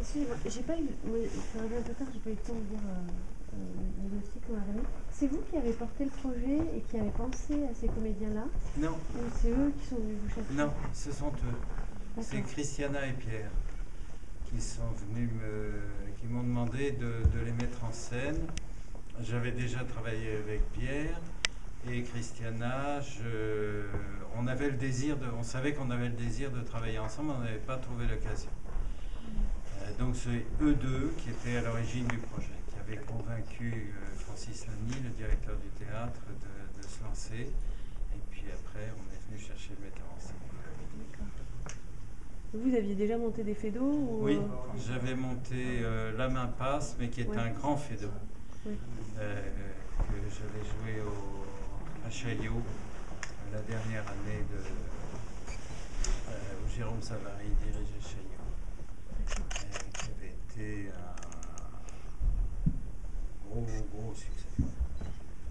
Excusez-moi, j'ai pas eu, moi, je suis arrivée un peu tard, j'ai pas eu le temps de lire le dossier qu'on m'a remis. C'est vous qui avez porté le projet et qui avez pensé à ces comédiens-là? Non. Ou c'est eux qui sont venus vous chercher? Non, ce sont eux. C'est Christiana et Pierre qui sont venus qui m'ont demandé de les mettre en scène. J'avais déjà travaillé avec Pierre et Christiana. On avait le désir on savait qu'on avait le désir de travailler ensemble, on n'avait pas trouvé l'occasion. Donc c'est eux deux qui étaient à l'origine du projet, qui avaient convaincu Francis Lamy, le directeur du théâtre, de se lancer. Et puis après, on est venu chercher le metteur en scène. Vous aviez déjà monté des faits d'eau ou... Oui, j'avais monté La Main Passe, mais qui est un grand fait d'eau, que j'avais joué à Chaillot la dernière année où Jérôme Savary dirigeait Chaillot, qui avait été un gros succès.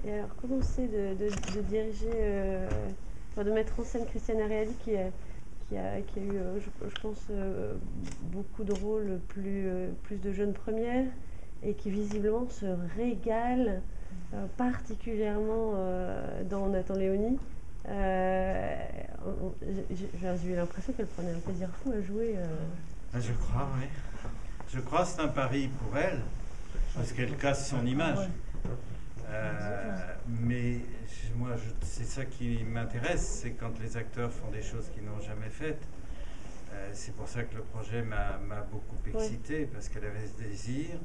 Et alors, comment c'est de diriger, de mettre en scène Christiana Reali qui a eu, je pense, beaucoup de rôles, plus de jeunes premières, et qui visiblement se régale particulièrement dans Nathan Léony. J'ai eu l'impression qu'elle prenait un plaisir fou à jouer. Je crois, oui. Je crois que c'est un pari pour elle, parce qu'elle casse son image. Mais moi, c'est ça qui m'intéresse, c'est quand les acteurs font des choses qu'ils n'ont jamais faites. C'est pour ça que le projet m'a beaucoup excité, parce qu'elle avait ce désir.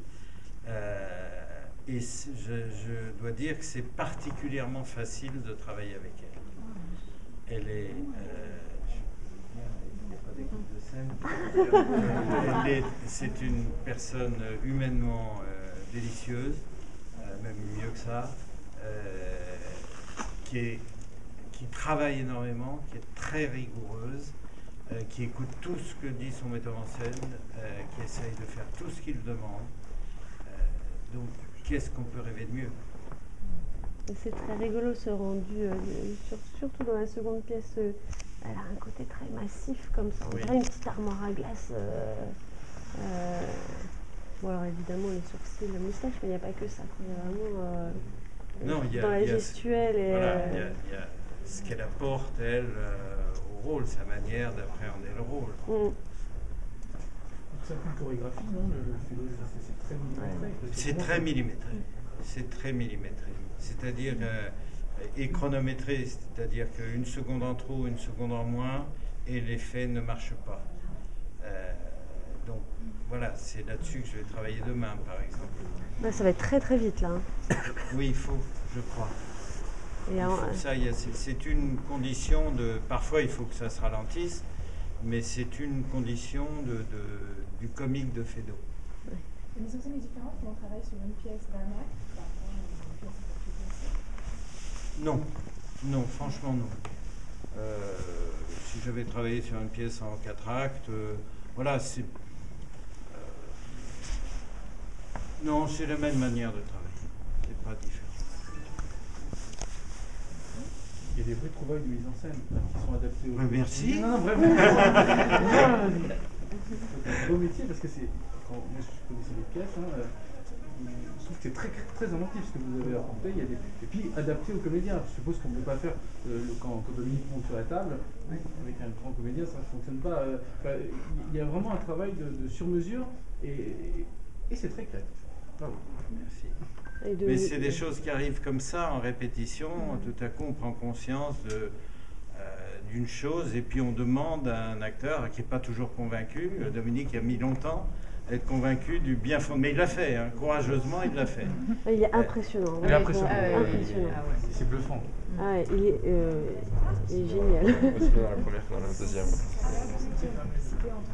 Et je dois dire que c'est particulièrement facile de travailler avec elle. Elle est... c'est une personne humainement délicieuse, même mieux que ça, qui travaille énormément, qui est très rigoureuse, qui écoute tout ce que dit son metteur en scène, qui essaye de faire tout ce qu'il demande. Donc, qu'est-ce qu'on peut rêver de mieux? C'est très rigolo ce rendu, surtout dans la seconde pièce. Elle a un côté très massif comme ça, on dirait une petite armoire à glace. Bon, alors évidemment les sourcils, la moustache, mais il n'y a pas que ça. Il y a vraiment dans la gestuelle. Il y a ce qu'elle apporte, elle, au rôle, sa manière d'appréhender le rôle. C'est une chorégraphie, non? C'est très millimétré. C'est très millimétré. C'est-à-dire et chronométré, c'est-à-dire qu'une seconde en trop, une seconde en moins, et l'effet ne marche pas. Donc voilà, c'est là-dessus que je vais travailler demain, par exemple. Ça va être très très vite là. Oui, il faut, je crois. C'est une condition de... Parfois, il faut que ça se ralentisse, mais c'est une condition du comique de Feydeau. La mise en scène est différente quand on travaille sur une pièce d'un acte par rapport à une pièce de plusieurs. Non, franchement non. Si j'avais travaillé sur une pièce en 4 actes, voilà, c'est... non, c'est la même manière de travailler. C'est pas différent. Il y a des vraies trouvailles de mise en scène qui sont adaptées au... Merci. Non, vraiment. C'est un beau métier parce que c'est... Quand moi je connaissais les pièces, je trouve que c'est très, très inventif ce que vous avez apporté. Et puis adapté aux comédiens. Je suppose qu'on ne peut pas faire quand Dominique monte sur la table, avec un grand comédien, ça ne fonctionne pas. Il y a vraiment un travail de sur-mesure et c'est très créatif. Bravo. Merci. Mais c'est des choses qui arrivent comme ça en répétition. Tout à coup, on prend conscience d'une chose et puis on demande à un acteur qui n'est pas toujours convaincu. Dominique a mis longtemps à être convacu du bien fondé. Mais il l'a fait, courageusement, il l'a fait. Il est impressionnant. Il est impressionnant. C'est bluffant. Il est génial. Aussi bien dans la première que dans la deuxième. C'était entre